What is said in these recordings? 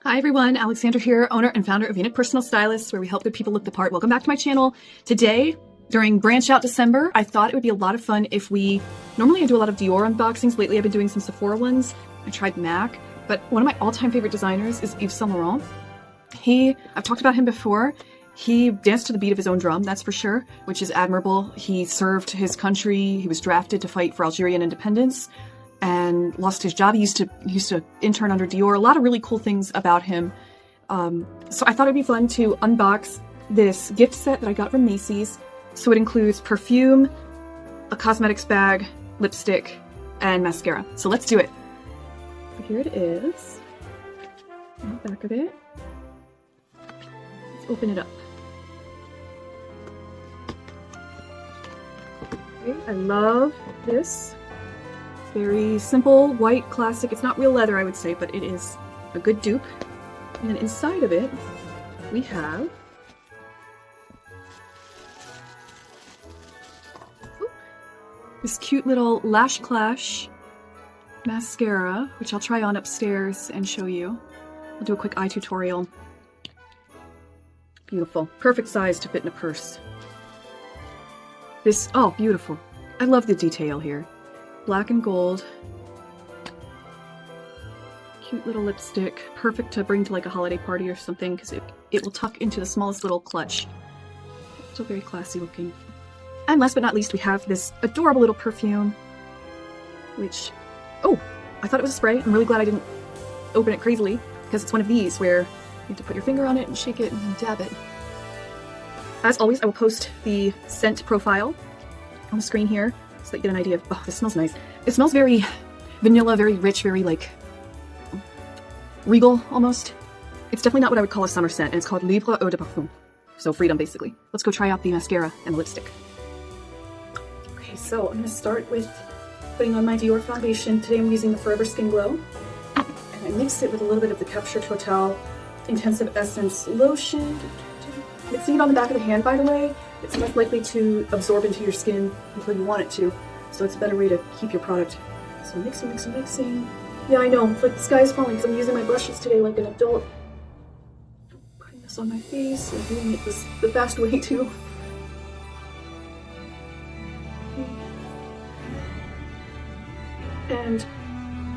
Hi everyone, Alexandra here, owner and founder of Vinok Personal Stylist, where we help good people look the part. Welcome back to my channel. Today, during Branch Out December, I thought it would be a lot of fun if normally I do a lot of Dior unboxings. Lately I've been doing some Sephora ones. I tried MAC, but one of my all-time favorite designers is Yves Saint Laurent. I've talked about him before. He danced to the beat of his own drum, that's for sure, which is admirable. He served his country. He was drafted to fight for Algerian independence and lost his job. He used to intern under Dior. A lot of really cool things about him. So I thought it'd be fun to unbox this gift set that I got from Macy's. So it includes perfume, a cosmetics bag, lipstick, and mascara. So let's do it. Here it is. On the back of it. Let's open it up. Okay, I love this. Very simple, white, classic. It's not real leather, I would say, but it is a good dupe. And then inside of it, we have this cute little Lash Clash mascara, which I'll try on upstairs and show you. I'll do a quick eye tutorial. Beautiful. Perfect size to fit in a purse. Oh, beautiful. I love the detail here. Black and gold. Cute little lipstick. Perfect to bring to like a holiday party or something because it will tuck into the smallest little clutch. Still very classy looking. And last but not least, we have this adorable little perfume, which, oh, I thought it was a spray. I'm really glad I didn't open it crazily because it's one of these where you have to put your finger on it and shake it and dab it. As always, I will post the scent profile on the screen here, so that you get an idea of, oh, this smells nice. It smells very vanilla, very rich, very like regal almost. It's definitely not what I would call a summer scent, and it's called Libre Eau de Parfum. So freedom, basically. Let's go try out the mascara and the lipstick. Okay, so I'm gonna start with putting on my Dior foundation. Today I'm using the Forever Skin Glow. And I mix it with a little bit of the Capture Total Intensive Essence Lotion. Mixing it on the back of the hand, by the way, it's less likely to absorb into your skin until you want it to, so it's a better way to keep your product. So mixing, mixing, mixing. Yeah, I know, it's like the sky is falling because I'm using my brushes today like an adult. Putting this on my face and doing it the fast way too. And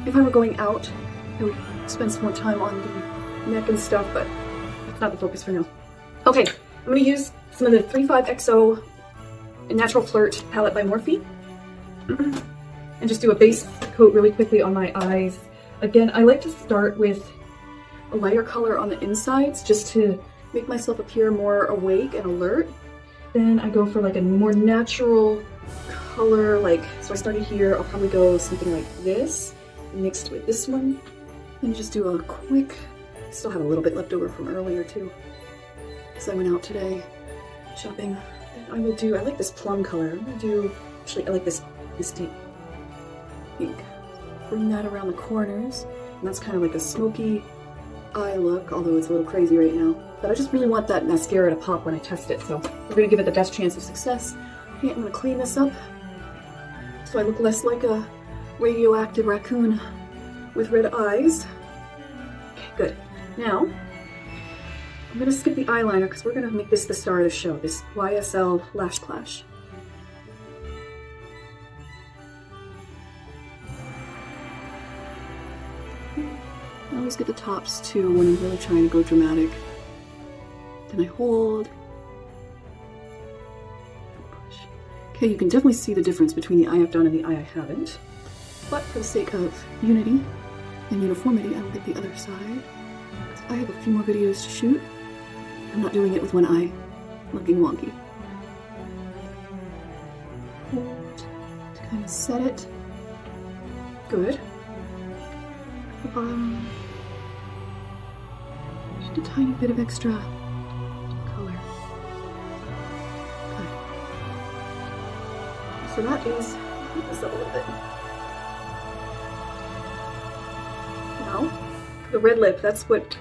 if I were going out, I would spend some more time on the neck and stuff, but that's not the focus for now. Okay, I'm going to use some of the 35XO Natural Flirt palette by Morphe and just do a base coat really quickly on my eyes. Again, I like to start with a lighter color on the insides just to make myself appear more awake and alert. Then I go for like a more natural color, so I started here. I'll probably go something like this mixed with this one and just do a quick, still have a little bit left over from earlier too. So I went out today shopping. And I like this plum color. I'm gonna do, actually I like this deep pink. Bring that around the corners. And that's kind of like a smoky eye look, although it's a little crazy right now. But I just really want that mascara to pop when I test it, so we're gonna give it the best chance of success. Okay, I'm gonna clean this up so I look less like a radioactive raccoon with red eyes. Okay, good. Now, I'm going to skip the eyeliner because we're going to make this the star of the show, this YSL Lash Clash. I always get the tops too when I'm really trying to go dramatic. Then I hold. Push. Okay, you can definitely see the difference between the eye I've done and the eye I haven't. But for the sake of unity and uniformity, I will get the other side. I have a few more videos to shoot. I'm not doing it with one eye looking wonky. Hold to kind of set it. Good. The bottom. Just a tiny bit of extra color. Okay. So that is, put this up a little bit. Now, the red lip, that's what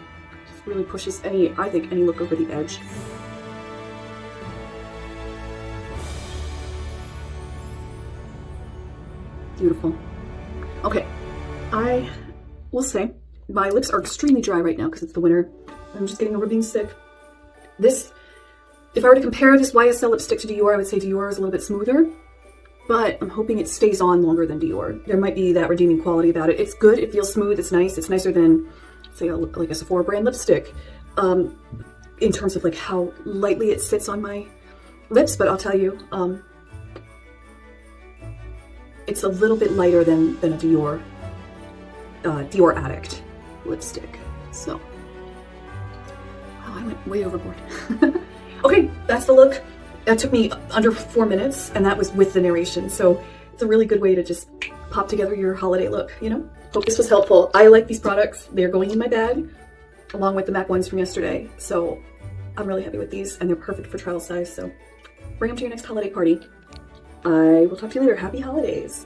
really pushes any look over the edge. Beautiful. Okay, I will say My lips are extremely dry right now because it's the winter. I'm just getting over being sick. This, if I were to compare this YSL lipstick to Dior, I would say Dior is a little bit smoother, but I'm hoping it stays on longer than Dior. There might be that redeeming quality about it. It's good, it feels smooth, it's nice. It's nicer than, say, like a Sephora brand lipstick in terms of like how lightly it sits on my lips, but I'll tell you, it's a little bit lighter than a Dior Addict lipstick. So, oh, I went way overboard. Okay, that's the look. That took me under 4 minutes, and that was with the narration. So it's a really good way to just pop together your holiday look, you know? Hope this was helpful. I like these products. They're going in my bag, along with the MAC ones from yesterday. So I'm really happy with these, and they're perfect for trial size. So bring them to your next holiday party. I will talk to you later. Happy holidays.